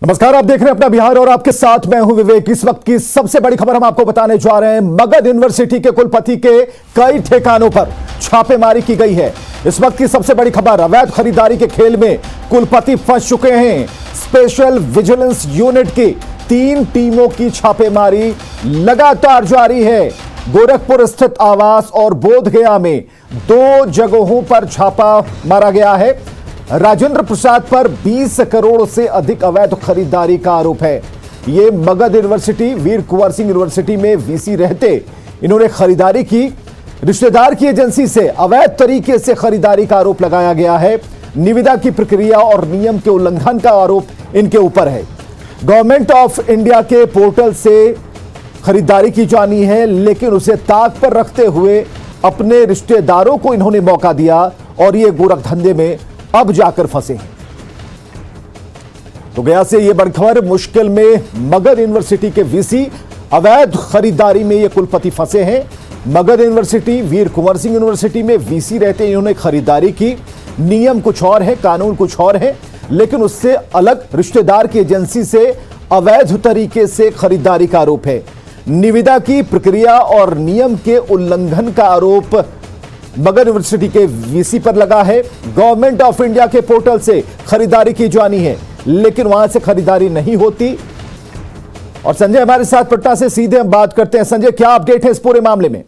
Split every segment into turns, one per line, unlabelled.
नमस्कार, आप देख रहे हैं अपना बिहार और आपके साथ मैं हूं विवेक। इस वक्त की सबसे बड़ी खबर हम आपको बताने जा रहे हैं। मगध यूनिवर्सिटी के कुलपति के कई ठिकानों पर छापेमारी की गई है। इस वक्त की सबसे बड़ी खबर, अवैध खरीदारी के खेल में कुलपति फंस चुके हैं। स्पेशल विजिलेंस यूनिट की 3 टीमों की छापेमारी लगातार जारी है। गोरखपुर स्थित आवास और बोधगया में 2 जगहों पर छापा मारा गया है। राजेंद्र प्रसाद पर 20 करोड़ से अधिक अवैध खरीदारी का आरोप है। ये मगध यूनिवर्सिटी, वीर कुंवर सिंह यूनिवर्सिटी में वीसी रहते इन्होंने खरीदारी की। रिश्तेदार की एजेंसी से अवैध तरीके से खरीदारी का आरोप लगाया गया है। निविदा की प्रक्रिया और नियम के उल्लंघन का आरोप इनके ऊपर है। गवर्नमेंट ऑफ इंडिया के पोर्टल से खरीदारी की जानी है, लेकिन उसे ताक पर रखते हुए अपने रिश्तेदारों को इन्होंने मौका दिया और ये गोरख धंधे में अब जाकर फंसे हैं। तो गया से यह बड़ी खबर, मुश्किल में मगध यूनिवर्सिटी के वीसी, अवैध खरीदारी में ये कुलपति फंसे हैं। मगध यूनिवर्सिटी, वीर कुंवर सिंह यूनिवर्सिटी में वीसी रहते इन्होंने खरीदारी की। नियम कुछ और है, कानून कुछ और है, लेकिन उससे अलग रिश्तेदार की एजेंसी से अवैध तरीके से खरीदारी का आरोप है। निविदा की प्रक्रिया और नियम के उल्लंघन का आरोप मगध यूनिवर्सिटी के वीसी पर लगा है। गवर्नमेंट ऑफ इंडिया के पोर्टल से खरीदारी की जानी है, लेकिन वहां से खरीदारी नहीं होती। और संजय हमारे साथ पटना से सीधे हम बात करते हैं। संजय, क्या अपडेट है इस पूरे मामले में?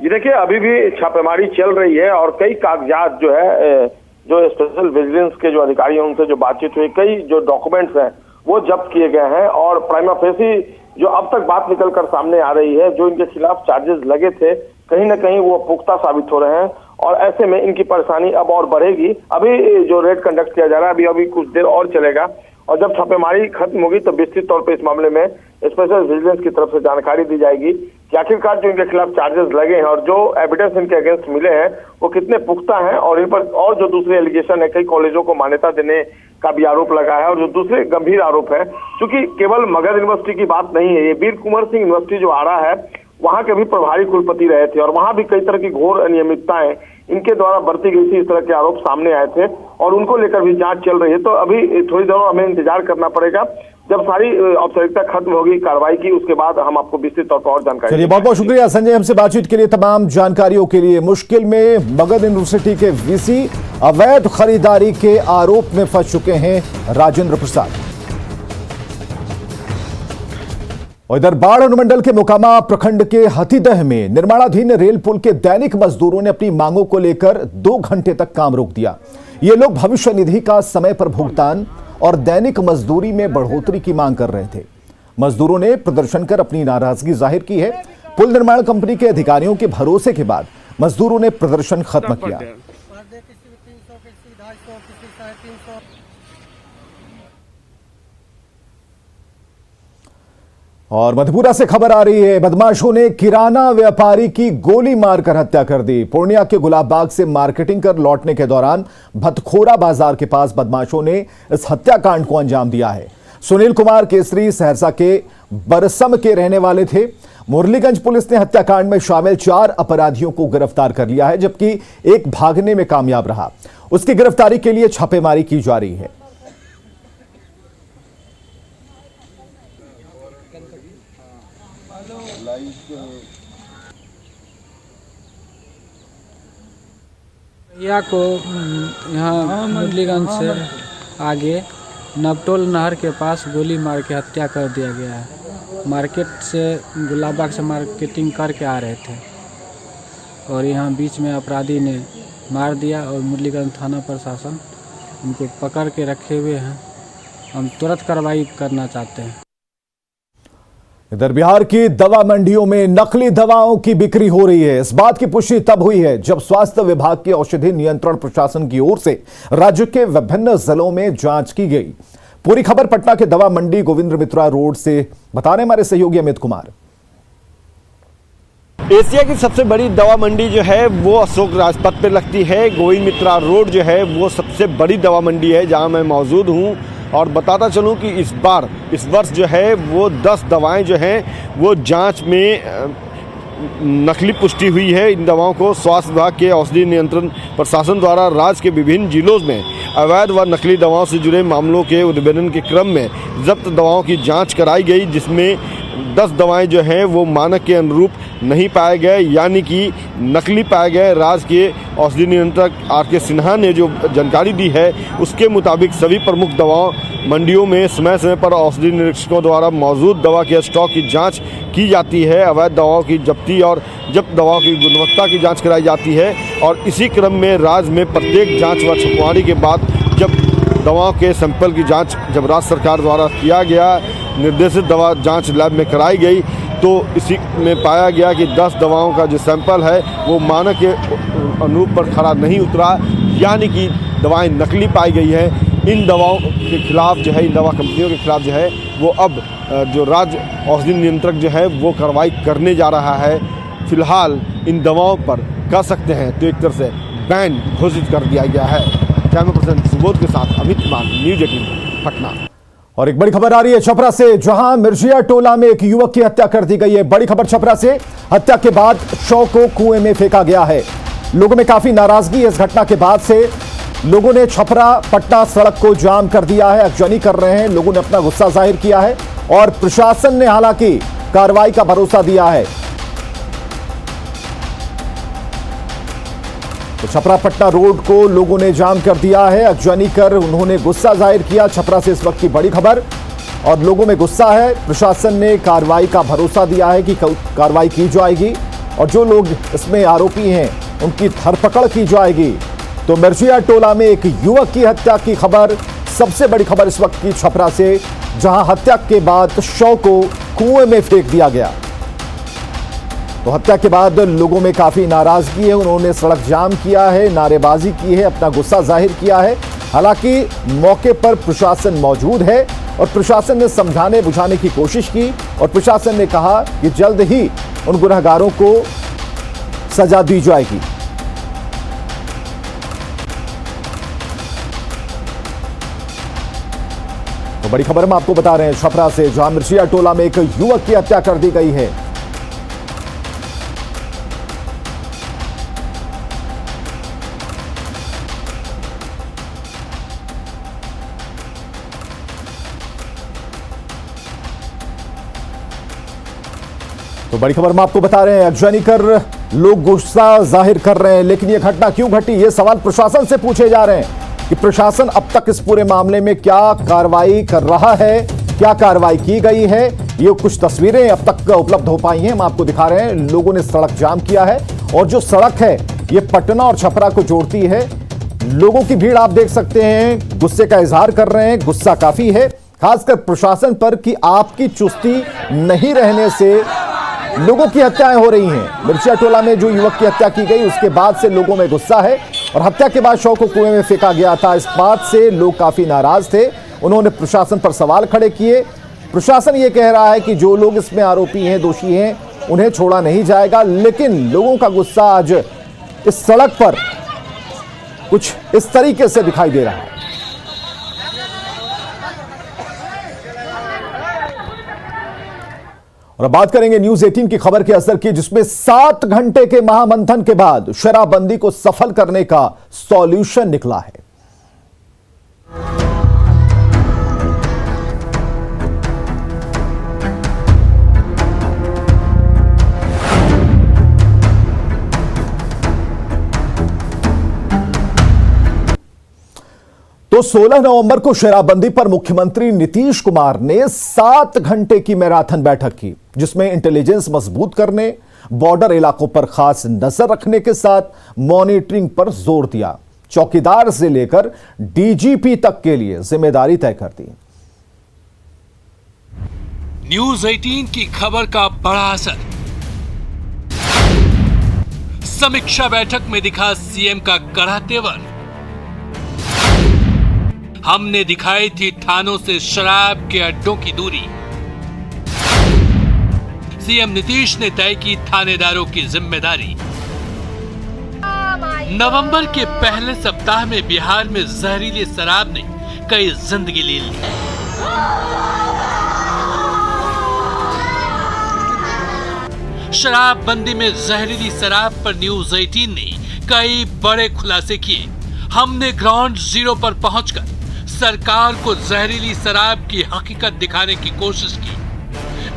जी देखिए, अभी भी छापेमारी चल रही है और कई कागजात जो है, जो स्पेशल विजिलेंस के जो अधिकारी हैं उनसे जो बातचीत हुई, कई जो डॉक्यूमेंट्स हैं वो जब्त किए गए हैं। और प्राइमा फेसी जो अब तक बात निकल कर सामने आ रही है, जो इनके खिलाफ चार्जेस लगे थे, कहीं ना कहीं वो पुख्ता साबित हो रहे हैं और ऐसे में इनकी परेशानी अब और बढ़ेगी। अभी जो रेड कंडक्ट किया जा रहा है अभी कुछ देर और चलेगा और जब छापेमारी खत्म होगी तो विस्तृत तौर पे इस मामले में स्पेशल विजिलेंस की तरफ से जानकारी दी जाएगी कि आखिरकार जो इनके खिलाफ चार्जेस लगे हैं और जो एविडेंस इनके अगेंस्ट मिले हैं वो कितने पुख्ता हैं। और इन पर और जो दूसरे एलिगेशन है, कई कॉलेजों को मान्यता देने का भी आरोप लगा है और जो दूसरे गंभीर आरोप है, क्योंकि केवल मगध यूनिवर्सिटी की बात नहीं है, ये वीर कुंवर सिंह यूनिवर्सिटी जो आ रहा है वहां के भी प्रभारी कुलपति रहे थे और वहां भी कई तरह की घोर अनियमितताएं इनके द्वारा बरती गई थी। इस तरह के आरोप सामने आए थे और उनको लेकर भी जांच चल रही है। तो अभी थोड़ी देर हमें इंतजार करना पड़ेगा, जब सारी औपचारिकता खत्म होगी कार्रवाई की, उसके बाद हम आपको विस्तृत तौर पर और जानकारी।
चलिए, बहुत बहुत शुक्रिया संजय हमसे बातचीत के लिए, तमाम जानकारियों के लिए। मुश्किल में मगध यूनिवर्सिटी के वीसी अवैध खरीदारी के आरोप में फंस चुके हैं राजेंद्र प्रसाद। और इधर बाढ़ अनुमंडल के मोकामा प्रखंड के हथीदह में निर्माणाधीन रेल पुल के दैनिक मजदूरों ने अपनी मांगों को लेकर 2 घंटे तक काम रोक दिया। ये लोग भविष्य निधि का समय पर भुगतान और दैनिक मजदूरी में बढ़ोतरी की मांग कर रहे थे। मजदूरों ने प्रदर्शन कर अपनी नाराजगी जाहिर की है। पुल निर्माण कंपनी के अधिकारियों के भरोसे के बाद मजदूरों ने प्रदर्शन खत्म किया। और मधेपुरा से खबर आ रही है, बदमाशों ने किराना व्यापारी की गोली मारकर हत्या कर दी। पूर्णिया के गुलाब बाग से मार्केटिंग कर लौटने के दौरान भतखोरा बाजार के पास बदमाशों ने इस हत्याकांड को अंजाम दिया है। सुनील कुमार केसरी सहरसा के बरसम के रहने वाले थे। मुरलीगंज पुलिस ने हत्याकांड में शामिल 4 अपराधियों को गिरफ्तार कर लिया है, जबकि एक भागने में कामयाब रहा। उसकी गिरफ्तारी के लिए छापेमारी की जा रही है।
भैया को यहाँ मुरलीगंज से आगे नवटोल नहर के पास गोली मार के हत्या कर दिया गया है। मार्केट से गुलाबबाग से मार्केटिंग करके आ रहे थे और यहाँ बीच में अपराधी ने मार दिया और मुरलीगंज थाना प्रशासन उनको पकड़ के रखे हुए हैं। हम तुरंत कार्रवाई करना चाहते हैं।
इधर बिहार की दवा मंडियों में नकली दवाओं की बिक्री हो रही है। इस बात की पुष्टि तब हुई है जब स्वास्थ्य विभाग के औषधि नियंत्रण प्रशासन की ओर से राज्य के विभिन्न जिलों में जांच की गई। पूरी खबर पटना के दवा मंडी गोविंद मित्रा रोड से बता रहे हमारे सहयोगी अमित कुमार।
एशिया की सबसे बड़ी दवा मंडी जो है वो अशोक राजपथ पर लगती है। गोविंद मित्रा रोड जो है वो सबसे बड़ी दवा मंडी है जहां मैं मौजूद हूं। और बताता चलूं कि इस वर्ष जो है वो 10 दवाएं जो हैं वो जांच में नकली पुष्टि हुई है। इन दवाओं को स्वास्थ्य विभाग के औषधि नियंत्रण प्रशासन द्वारा राज्य के विभिन्न जिलों में अवैध व नकली दवाओं से जुड़े मामलों के उद्भेदन के क्रम में जब्त दवाओं की जांच कराई गई, जिसमें 10 दवाएं जो हैं वो मानक के अनुरूप नहीं पाए गए, यानी कि नकली पाए गए। राज्य के औषधि नियंत्रक RK सिन्हा ने जो जानकारी दी है उसके मुताबिक सभी प्रमुख दवाओं मंडियों में समय समय पर औषधि निरीक्षकों द्वारा मौजूद दवा के स्टॉक की जांच की जाती है। अवैध दवाओं की जब्ती और जब्त दवाओं की गुणवत्ता की जांच कराई जाती है और इसी क्रम में राज्य में प्रत्येक जांच व छपवारी के बाद जब दवाओं के सैंपल की जांच जब राज्य सरकार द्वारा किया गया, निर्देशित दवा जांच लैब में कराई गई, तो इसी में पाया गया कि 10 दवाओं का जो सैंपल है वो मानक के अनुरूप पर खरा नहीं उतरा, यानी कि दवाएं नकली पाई गई है। इन दवाओं के खिलाफ जो है, इन दवा कंपनियों के खिलाफ जो है वो अब जो राज्य औषधि नियंत्रक जो है वो कार्रवाई करने जा रहा है। फिलहाल इन दवाओं पर कह सकते हैं तो एक तरह से बैन घोषित कर दिया गया है। कैमरा पर्सन सुबोध के साथ अमित कुमार, न्यूज़ 18 पटना।
और एक बड़ी खबर आ रही है छपरा से, जहां मिर्जिया टोला में एक युवक की हत्या कर दी गई है। बड़ी खबर छपरा से, हत्या के बाद शव को कुएं में फेंका गया है। लोगों में काफी नाराजगी है इस घटना के बाद से। लोगों ने छपरा पटना सड़क को जाम कर दिया है, अगजनी कर रहे हैं। लोगों ने अपना गुस्सा जाहिर किया है और प्रशासन ने हालांकि कार्रवाई का भरोसा दिया है। तो छपरा पटना रोड को लोगों ने जाम कर दिया है, अगजनी कर उन्होंने गुस्सा जाहिर किया। छपरा से इस वक्त की बड़ी खबर, और लोगों में गुस्सा है। प्रशासन ने कार्रवाई का भरोसा दिया है कि कार्रवाई की जाएगी और जो लोग इसमें आरोपी हैं उनकी धरपकड़ की जाएगी। तो मिर्जिया टोला में एक युवक की हत्या की खबर, सबसे बड़ी खबर इस वक्त की छपरा से, जहां हत्या के बाद शव को कुएं में फेंक दिया गया। तो हत्या के बाद लोगों में काफी नाराजगी है, उन्होंने सड़क जाम किया है, नारेबाजी की है, अपना गुस्सा जाहिर किया है। हालांकि मौके पर प्रशासन मौजूद है और प्रशासन ने समझाने बुझाने की कोशिश की और प्रशासन ने कहा कि जल्द ही उन गुनहगारों को सजा दी जाएगी। तो बड़ी खबर हम आपको बता रहे हैं छपरा से, जहां मिर्जिया टोला में एक युवक की हत्या कर दी गई है। तो बड़ी खबर हम आपको बता रहे हैं, अगजनी कर लोग गुस्सा जाहिर कर रहे हैं, लेकिन यह घटना क्यों घटी, ये सवाल प्रशासन से पूछे जा रहे हैं कि प्रशासन अब तक इस पूरे मामले में क्या कार्रवाई कर रहा है, क्या कार्रवाई की गई है। ये कुछ तस्वीरें अब तक उपलब्ध हो पाई हैं, हम आपको दिखा रहे हैं। लोगों ने सड़क जाम किया है और जो सड़क है ये पटना और छपरा को जोड़ती है। लोगों की भीड़ आप देख सकते हैं, गुस्से का इजहार कर रहे हैं, गुस्सा काफी है खासकर प्रशासन पर कि आपकी चुस्ती नहीं रहने से लोगों की हत्याएं हो रही हैं। मिर्जिया टोला में जो युवक की हत्या की गई उसके बाद से लोगों में गुस्सा है और हत्या के बाद शव को कुएं में फेंका गया था, इस बात से लोग काफी नाराज थे। उन्होंने प्रशासन पर सवाल खड़े किए। प्रशासन ये कह रहा है कि जो लोग इसमें आरोपी हैं, दोषी हैं, उन्हें छोड़ा नहीं जाएगा, लेकिन लोगों का गुस्सा आज इस सड़क पर कुछ इस तरीके से दिखाई दे रहा है। और अब बात करेंगे न्यूज़ 18 की खबर के असर की, जिसमें 7 घंटे के महामंथन के बाद शराबबंदी को सफल करने का सॉल्यूशन निकला है। तो 16 नवंबर को शराबबंदी पर मुख्यमंत्री नीतीश कुमार ने 7 घंटे की मैराथन बैठक की, जिसमें इंटेलिजेंस मजबूत करने, बॉर्डर इलाकों पर खास नजर रखने के साथ मॉनिटरिंग पर जोर दिया। चौकीदार से लेकर डीजीपी तक के लिए जिम्मेदारी तय कर दी।
न्यूज़ 18 की खबर का बड़ा असर। समीक्षा बैठक में दिखा सीएम का कड़ा तेवर। हमने दिखाई थी थानों से शराब के अड्डों की दूरी। सीएम नीतीश ने तय की थानेदारों की जिम्मेदारी। नवंबर के पहले सप्ताह में बिहार में जहरीली शराब ने कई जिंदगी ले ली। शराबबंदी में जहरीली शराब पर न्यूज 18 ने कई बड़े खुलासे किए। हमने ग्राउंड जीरो पर पहुंचकर सरकार को जहरीली शराब की हकीकत दिखाने की कोशिश की,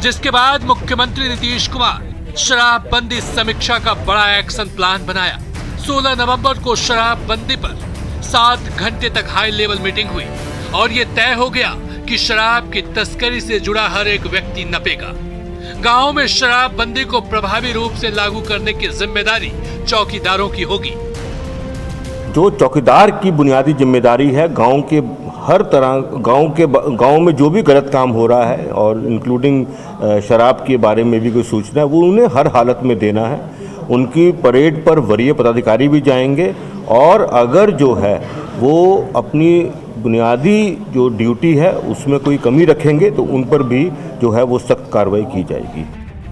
जिसके बाद मुख्यमंत्री नीतीश कुमार शराबबंदी समीक्षा का बड़ा एक्शन प्लान बनाया। 16 नवंबर को शराबबंदी पर 7 घंटे तक हाई लेवल मीटिंग हुई और ये तय हो गया कि शराब की तस्करी से जुड़ा हर एक व्यक्ति नपेगा। गांव में शराबबंदी को प्रभावी रूप से लागू करने की जिम्मेदारी चौकीदारों की होगी।
जो चौकीदार की बुनियादी जिम्मेदारी है, गांव के हर तरह गांव में जो भी गलत काम हो रहा है और इंक्लूडिंग शराब के बारे में भी कोई सूचना है, वो उन्हें हर हालत में देना है। उनकी परेड पर वरीय पदाधिकारी भी जाएंगे और अगर जो है वो अपनी बुनियादी जो ड्यूटी है उसमें कोई कमी रखेंगे तो उन पर भी जो है वो सख्त कार्रवाई की जाएगी।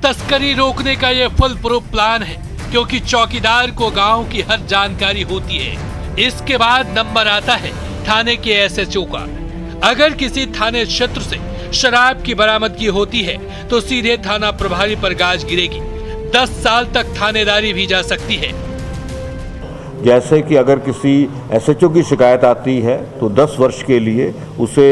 तस्करी रोकने का ये फुल प्रूफ प्लान है, क्योंकि चौकीदार को गांव की हर जानकारी होती है। इसके बाद नंबर आता है थाने के एसएचओ का। अगर किसी थाने क्षेत्र से शराब की बरामदगी होती है तो सीधे थाना प्रभारी पर गाज गिरेगी। 10 साल तक थानेदारी भी जा सकती है।
जैसे कि अगर किसी एसएचओ की शिकायत आती है तो 10 वर्ष के लिए उसे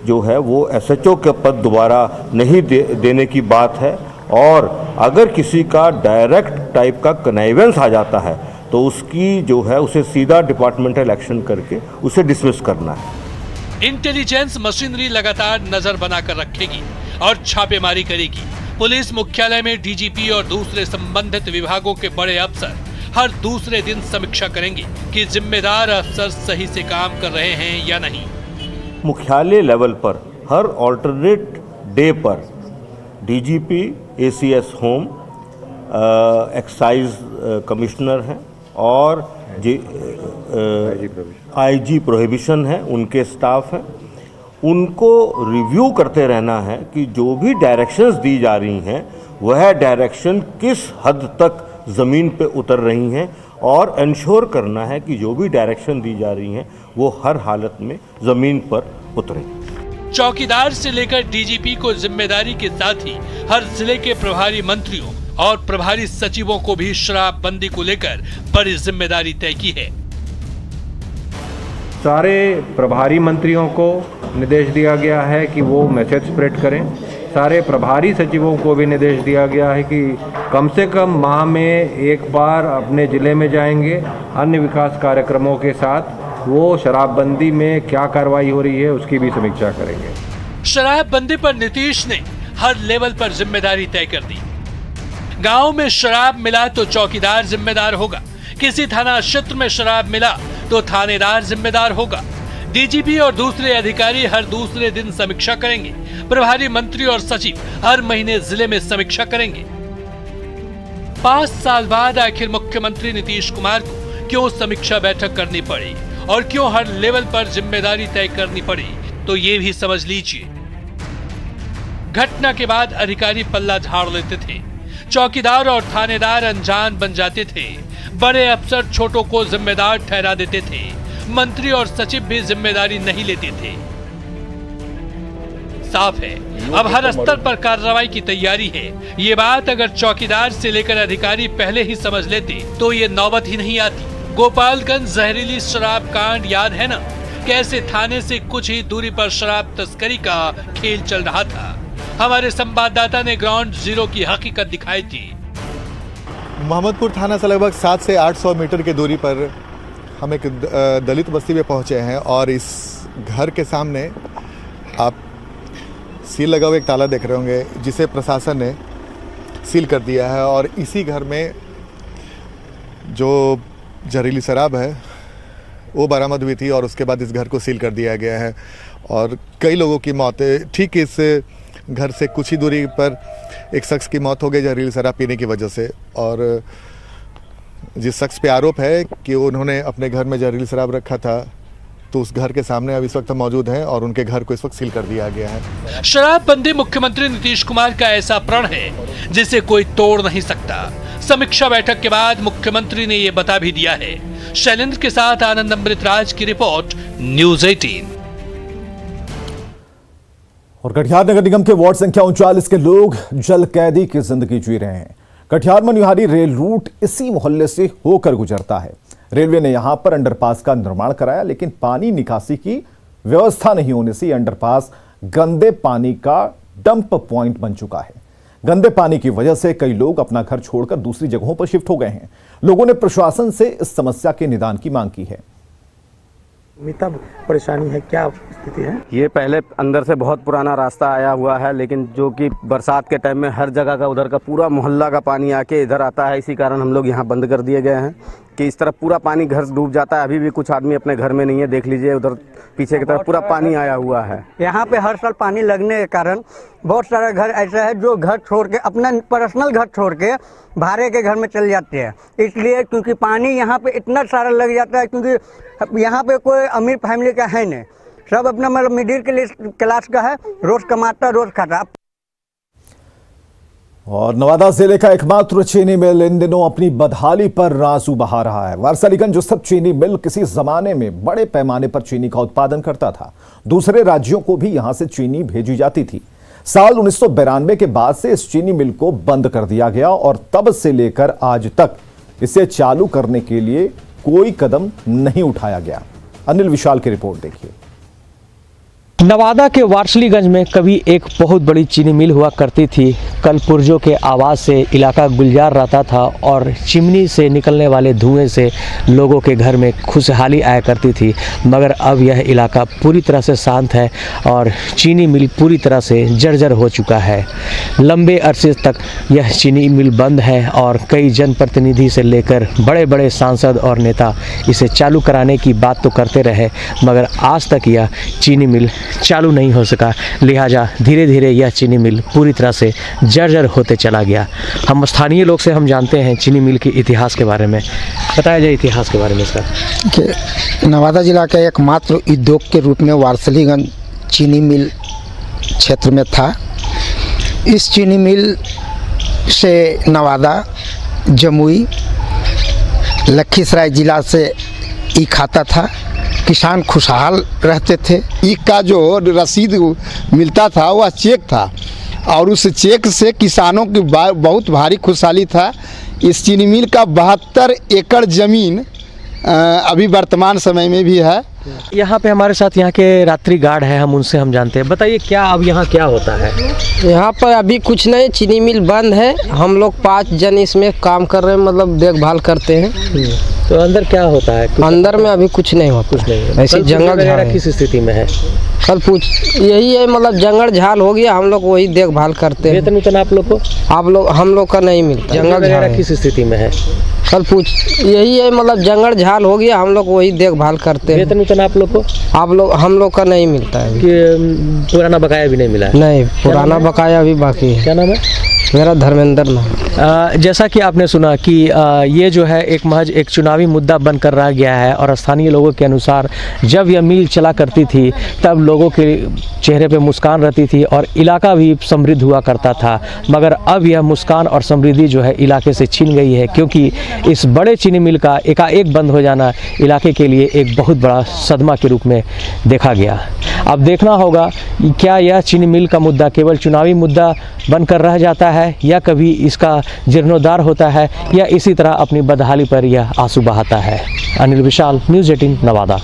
जो है वो एसएचओ का पद दोबारा नहीं देने की बात है। और अगर किसी का डायरेक्ट टाइप का कनाइवेंस आ जाता है तो उसकी जो है उसे सीधा डिपार्टमेंटल एक्शन करके उसे डिसमिस करना है।
इंटेलिजेंस मशीनरी लगातार नजर बनाकर रखेगी और छापेमारी करेगी। पुलिस मुख्यालय में डीजीपी और दूसरे संबंधित विभागों के बड़े अफसर हर दूसरे दिन समीक्षा करेंगे कि जिम्मेदार अफसर सही से काम कर रहे हैं या नहीं।
मुख्यालय लेवल पर हर ऑल्टरनेट डे पर DGP, ACS home, excise commissioner हैं और आईजी प्रोहिबिशन है, उनके स्टाफ हैं। उनको रिव्यू करते रहना है कि जो भी डायरेक्शंस दी जा रही हैं वह डायरेक्शन किस हद तक ज़मीन पे उतर रही हैं और इंश्योर करना है कि जो भी डायरेक्शन दी जा रही हैं वो हर हालत में ज़मीन पर उतरे।
चौकीदार से लेकर डीजीपी को जिम्मेदारी के साथ ही हर जिले के प्रभारी मंत्रियों और प्रभारी सचिवों को भी शराबबंदी को लेकर बड़ी जिम्मेदारी तय की है।
सारे प्रभारी मंत्रियों को निर्देश दिया गया है कि वो मैसेज स्प्रेड करें। सारे प्रभारी सचिवों को भी निर्देश दिया गया है कि कम से कम माह में एक बार अपने जिले में जाएंगे, अन्य विकास कार्यक्रमों के साथ वो शराबबंदी में क्या कार्रवाई हो रही है उसकी भी समीक्षा करेंगे।
शराबबंदी पर नीतीश ने हर लेवल पर जिम्मेदारी तय कर दी। गांव में शराब मिला तो चौकीदार जिम्मेदार होगा, किसी थाना क्षेत्र में शराब मिला तो थानेदार जिम्मेदार होगा। डीजीपी और दूसरे अधिकारी हर दूसरे दिन समीक्षा करेंगे। प्रभारी मंत्री और सचिव हर महीने जिले में समीक्षा करेंगे। 5 साल बाद आखिर मुख्यमंत्री नीतीश कुमार को क्यों समीक्षा बैठक करनी पड़ी और क्यों हर लेवल पर जिम्मेदारी तय करनी पड़ी, तो ये भी समझ लीजिए। घटना के बाद अधिकारी पल्ला झाड़ लेते थे, चौकीदार और थानेदार अनजान बन जाते थे, बड़े अफसर छोटों को जिम्मेदार ठहरा देते थे, मंत्री और सचिव भी जिम्मेदारी नहीं लेते थे। साफ है अब हर स्तर पर कार्रवाई की तैयारी है। ये बात अगर चौकीदार से लेकर अधिकारी पहले ही समझ लेते तो ये नौबत ही नहीं आती। गोपालगंज जहरीली शराब कांड याद है ना, कैसे थाने से कुछ ही दूरी पर शराब तस्करी का खेल चल रहा था। हमारे संवाददाता ने ग्राउंड जीरो की हकीकत दिखाई थी।
मोहम्मदपुर थाना से लगभग 700 से 800 मीटर की दूरी पर हम एक दलित बस्ती में पहुंचे हैं और इस घर के सामने आप सील लगा हुआ एक ताला देख रहे होंगे जिसे प्रशासन ने सील कर दिया है। और इसी घर में जो जहरीली शराब है वो बरामद हुई थी और उसके बाद इस घर को सील कर दिया गया है। और कई लोगों की मौतें, ठीक इस घर से कुछ ही दूरी पर एक शख्स की मौत हो गई जहरीली शराब पीने की वजह से। और जिस शख्स पे आरोप है कि उन्होंने अपने घर में जहरीली शराब रखा था, तो उस घर के सामने अब इस वक्त मौजूद हैं और उनके घर को इस वक्त सील कर दिया गया है।
शराबबंदी मुख्यमंत्री नीतीश कुमार का ऐसा प्रण है जिसे कोई तोड़ नहीं सकता। समीक्षा बैठक के बाद मुख्यमंत्री ने ये बता भी दिया है। शैलेंद्र के साथ आनंद अमृतराज की रिपोर्ट, न्यूज़ 18।
और कटिहार नगर निगम के वार्ड संख्या 39 के लोग जल कैदी की जिंदगी जी रहे हैं। कटिहार मनिहारी रेल रूट इसी मोहल्ले से होकर गुजरता है। रेलवे ने यहां पर अंडरपास का निर्माण कराया, लेकिन पानी निकासी की व्यवस्था नहीं होने से अंडरपास गंदे पानी का डंप पॉइंट बन चुका है। गंदे पानी की वजह से कई लोग अपना घर छोड़कर दूसरी जगहों पर शिफ्ट हो गए हैं। लोगों ने प्रशासन से इस समस्या के निदान की मांग की है।
मिता परेशानी है, क्या स्थिति है?
ये पहले अंदर से बहुत पुराना रास्ता आया हुआ है, लेकिन जो कि बरसात के टाइम में हर जगह का उधर का पूरा मोहल्ला का पानी आके इधर आता है। इसी कारण हम लोग यहाँ बंद कर दिए गए हैं कि इस तरफ पूरा पानी घर डूब जाता है। अभी भी कुछ आदमी अपने घर में नहीं है, देख लीजिए उधर पीछे की तरफ पूरा पानी आया हुआ है।
यहाँ पे हर साल पानी लगने के कारण बहुत सारे घर ऐसे है जो घर छोड़ के, अपना पर्सनल घर छोड़ के भाड़े के घर में चले जाते हैं। इसलिए क्योंकि पानी यहाँ पे इतना सारा लग जाता है, क्योंकि यहाँ पे कोई अमीर फैमिली का है नहीं, सब अपना मतलब मिडिल क्लास का है, रोज कमाता रोज खाता।
और नवादा जिले का एकमात्र चीनी मिल इन दिनों अपनी बदहाली पर आंसू बहा रहा है। वारसालीगंज स्थित चीनी मिल किसी जमाने में बड़े पैमाने पर चीनी का उत्पादन करता था। दूसरे राज्यों को भी यहां से चीनी भेजी जाती थी। साल 1992 के बाद से इस चीनी मिल को बंद कर दिया गया और तब से लेकर आज तक इसे चालू करने के लिए कोई कदम नहीं उठाया गया। अनिल विशाल की रिपोर्ट देखिए।
नवादा के वारसलीगंज में कभी एक बहुत बड़ी चीनी मिल हुआ करती थी। कल पुर्जों के आवाज़ से इलाका गुलजार रहता था और चिमनी से निकलने वाले धुएं से लोगों के घर में खुशहाली आया करती थी। मगर अब यह इलाका पूरी तरह से शांत है और चीनी मिल पूरी तरह से जर्जर हो चुका है। लंबे अरसे तक यह चीनी मिल बंद है और कई जनप्रतिनिधि से लेकर बड़े बड़े सांसद और नेता इसे चालू कराने की बात तो करते रहे, मगर आज तक यह चीनी मिल चालू नहीं हो सका। लिहाजा धीरे धीरे यह चीनी मिल पूरी तरह से जर्जर होते चला गया। हम स्थानीय लोग से हम जानते हैं चीनी मिल के इतिहास के बारे में। बताया जाए इतिहास के बारे में इसका।
कि नवादा जिला का एकमात्र उद्योग के रूप में वारसलीगंज चीनी मिल क्षेत्र में था। इस चीनी मिल से नवादा, जमुई, लखीसराय जिला से ई खाता था। किसान खुशहाल रहते थे। ई का जो रसीद मिलता था वह चेक था और उस चेक से किसानों की बहुत भारी खुशहाली था। इस चीनी मिल का 72 एकड़ ज़मीन अभी वर्तमान समय में भी है।
यहाँ पे हमारे साथ यहाँ के रात्रि गार्ड है, हम उनसे हम जानते हैं। बताइए क्या अब यहाँ क्या होता है?
यहाँ पर अभी कुछ नहीं, चीनी मिल बंद है। हम लोग 5 जन इसमें काम कर रहे हैं, मतलब देखभाल करते हैं।
तो अंदर क्या होता है?
अंदर में अभी कुछ नहीं होता।
कुछ नहीं है।
ऐसी जंगल झाड़
किस स्थिति में है?
कल यही है, मतलब जंगल झाड़ हो गया। हम लोग वही देखभाल करते हैं।
वेतन आप लोग को?
हम लोग का नहीं मिलता।
जंगल झाड़ किस स्थिति में है?
कल यही है, मतलब जंगल झाड़ हो गया। हम लोग वही देखभाल करते हैं।
वेतन आप लोग को?
हम लोग का नहीं मिलता है।
कि पुराना बकाया भी नहीं मिला है?
नहीं, पुराना बकाया अभी बाकी है।
क्या नाम है?
मेरा धर्मेंद्र नाम।
जैसा कि आपने सुना कि ये जो है एक महज एक चुनावी मुद्दा बनकर रह गया है और स्थानीय लोगों के अनुसार जब यह मिल चला करती थी तब लोगों के चेहरे पे मुस्कान रहती थी और इलाका भी समृद्ध हुआ करता था। मगर अब यह मुस्कान और समृद्धि जो है इलाके से छिन गई है, क्योंकि इस बड़े चीनी मिल का एकाएक बंद हो जाना इलाके के लिए एक बहुत बड़ा सदमा के रूप में देखा गया। अब देखना होगा कि क्या यह चीनी मिल का मुद्दा केवल चुनावी मुद्दा बनकर रह जाता है या कभी इसका जीर्णोद्धार होता है या इसी तरह अपनी बदहाली पर यह आंसू बहाता है। अनिल विशाल, न्यूज़ 18 नवादा।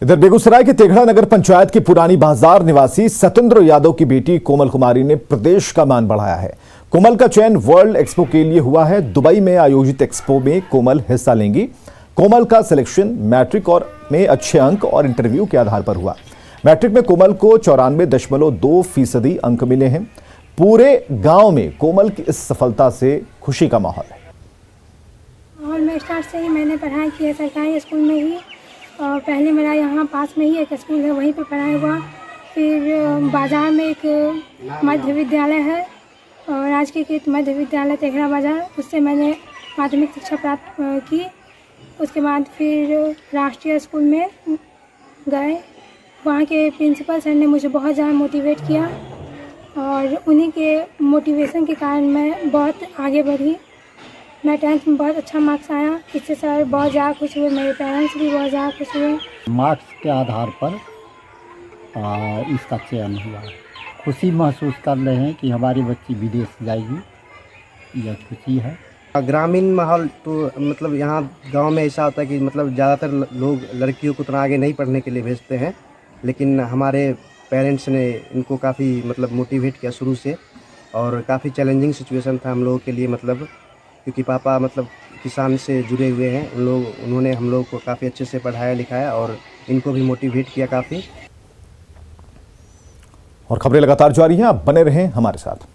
इधर बेगूसराय के तेघड़ा नगर पंचायत की पुरानी बाजार निवासी सत्येंद्र यादव की बेटी कोमल कुमारी ने प्रदेश का मान बढ़ाया है। कोमल का चयन वर्ल्ड एक्सपो के लिए हुआ है। दुबई में आयोजित एक्सपो में कोमल हिस्सा लेंगी। कोमल का सिलेक्शन मैट्रिक और में अच्छे अंक और इंटरव्यू के आधार पर हुआ। मैट्रिक में कोमल को 94.2% अंक मिले हैं। पूरे गांव में कोमल की इस सफलता से खुशी का माहौल है।
और मैं स्टार्ट से ही मैंने पढ़ाई की है सरकारी स्कूल में ही। और पहले मेरा यहाँ पास में ही एक स्कूल है, वहीं पे पढ़ाई हुआ। फिर बाज़ार में एक मध्य विद्यालय है और राजकीय मध्य विद्यालय तेघड़ा बाज़ार, उससे मैंने माध्यमिक शिक्षा प्राप्त की। उसके बाद फिर राष्ट्रीय स्कूल में गए। वहाँ के प्रिंसिपल सर ने मुझे बहुत ज़्यादा मोटिवेट किया और उन्हीं के मोटिवेशन के कारण मैं बहुत आगे बढ़ी। मैं 10th में बहुत अच्छा मार्क्स आया। इससे सर बहुत ज़्यादा खुश हुए, मेरे पेरेंट्स भी बहुत ज़्यादा खुश हुए।
मार्क्स के आधार पर इसका चयन हुआ। खुशी महसूस कर रहे हैं कि हमारी बच्ची विदेश जाएगी यह खुशी है।
ग्रामीण माहौल तो मतलब यहाँ गांव में ऐसा होता है कि मतलब ज़्यादातर लोग लड़कियों को उतना आगे नहीं पढ़ने के लिए भेजते हैं, लेकिन हमारे पेरेंट्स ने इनको काफ़ी मतलब मोटिवेट किया शुरू से, और काफ़ी चैलेंजिंग सिचुएशन था हम लोगों के लिए, मतलब क्योंकि पापा मतलब किसान से जुड़े हुए हैं, उन्होंने हम लोग को काफ़ी अच्छे से पढ़ाया लिखाया और इनको भी मोटिवेट किया काफ़ी।
और खबरें लगातार जारी हैं, आप बने रहें हमारे साथ।